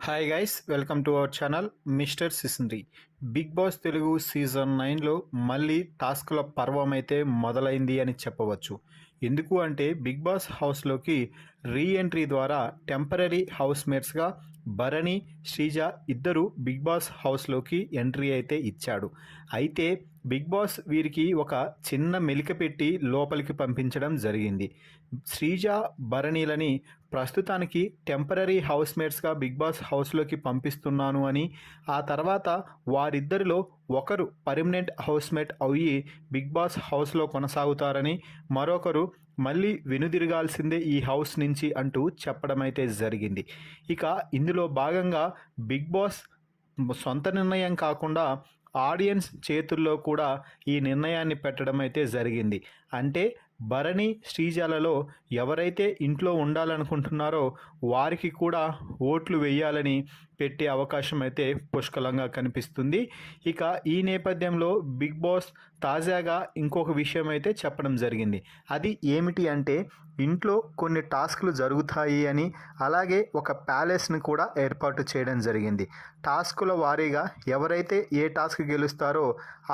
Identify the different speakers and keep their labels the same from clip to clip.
Speaker 1: Hi guys, welcome to our channel mister Sisindri. Bigg Boss Telugu season 9లో మళ్ళీ టాస్క్ల పర్వం అయితే మొదలైంది అని చెప్పవచ్చు. ఎందుకు అంటే బిగ్ బాస్ హౌస్లోకి రీఎంట్రీ ద్వారా టెంపరరీ హౌస్మేట్స్గా భరణి, శ్రీజ ఇద్దరు బిగ్ బాస్ హౌస్లోకి ఎంట్రీ అయితే ఇచ్చాడు. అయితే బిగ్ బాస్ వీరికి ఒక చిన్న మెలిక పెట్టి లోపలికి పంపించడం జరిగింది. శ్రీజ, భరణిలని ప్రస్తుతానికి టెంపరరీ హౌస్మేట్స్గా బిగ్ బాస్ హౌస్లోకి పంపిస్తున్నాను అని, ఆ తర్వాత వారిద్దరిలో ఒకరు పర్మనెంట్ హౌస్మేట్ అయ్యి బిగ్ బాస్ హౌస్లో కొనసాగుతారని, మరొకరు మళ్ళీ వెనుదిరగాల్సిందే ఈ హౌస్ నుంచి అంటూ చెప్పడం అయితే జరిగింది. ఇక ఇందులో భాగంగా బిగ్ బాస్ సొంత నిర్ణయం కాకుండా ఆడియన్స్ చేతుల్లో కూడా ఈ నిర్ణయాన్ని పెట్టడం అయితే జరిగింది. అంటే భరణి, శ్రీజాలలో ఎవరైతే ఇంట్లో ఉండాలనుకుంటున్నారో వారికి కూడా ఓట్లు వేయాలని పెట్టే అవకాశం అయితే పుష్కలంగా కనిపిస్తుంది. ఇక ఈ నేపథ్యంలో బిగ్ బాస్ తాజాగా ఇంకొక విషయం అయితే చెప్పడం జరిగింది. అది ఏమిటి అంటే ఇంట్లో కొన్ని టాస్క్లు జరుగుతాయి అని, అలాగే ఒక ప్యాలెస్ని కూడా ఏర్పాటు చేయడం జరిగింది. టాస్కుల వారీగా ఎవరైతే ఏ టాస్క్ గెలుస్తారో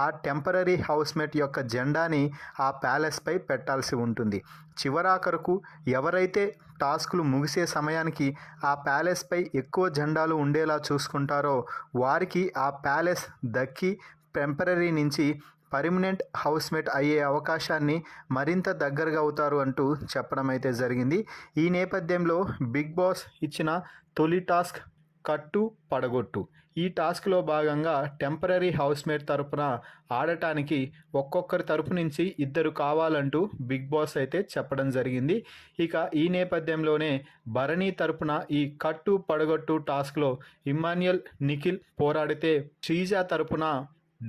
Speaker 1: ఆ టెంపరరీ హౌస్మేట్ యొక్క జెండాని ఆ ప్యాలెస్పై పెట్టాల్సి ఉంటుంది. చివరాఖరుకు ఎవరైతే టాస్కులు ముగిసే సమయానికి ఆ ప్యాలెస్పై ఎక్కువ జెండాలు ఉండేలా చూసుకుంటారో వారికి ఆ ప్యాలెస్ దక్కి టెంపరరీ నుంచి పర్మనెంట్ హౌస్మేట్ అయ్యే అవకాశాన్ని మరింత దగ్గరగా అవుతారు అంటూ చెప్పడం అయితే జరిగింది. ఈ నేపథ్యంలో బిగ్ బాస్ ఇచ్చిన తొలి టాస్క్ కట్టు పడగొట్టు. ఈ టాస్క్లో భాగంగా టెంపరరీ హౌస్మేట్ తరపున ఆడటానికి ఒక్కొక్కరి తరపు నుంచి ఇద్దరు కావాలంటూ బిగ్ బాస్ అయితే చెప్పడం జరిగింది. ఇక ఈ నేపథ్యంలోనే భరణి తరపున ఈ కట్టు పడగొట్టు టాస్క్లో ఇమ్మాన్యుయల్, నిఖిల్ పోరాడితే శ్రీజ తరపున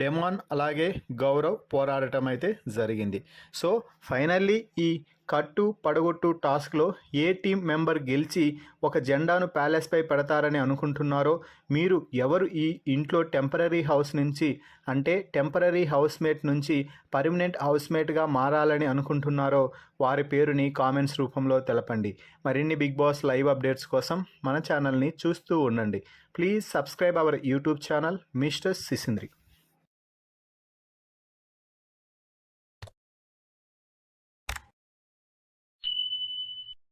Speaker 1: డెమాన్ అలాగే గౌరవ్ పోరాడటం అయితే జరిగింది. సో ఫైనల్లీ ఈ కట్టు పడగొట్టు టాస్క్లో ఏ టీం మెంబర్ గెలిచి ఒక జెండాను ప్యాలెస్పై పెడతారని అనుకుంటున్నారో, మీరు ఎవరు ఈ ఇంట్లో టెంపరరీ హౌస్ నుంచి అంటే టెంపరరీ హౌస్మేట్ నుంచి పర్మనెంట్ హౌస్మేట్గా మారాలని అనుకుంటున్నారో వారి పేరుని కామెంట్స్ రూపంలో తెలపండి. మరిన్ని బిగ్ బాస్ లైవ్ అప్డేట్స్ కోసం మన ఛానల్ని చూస్తూ ఉండండి. Please subscribe our YouTube channel mister సిసింద్రి.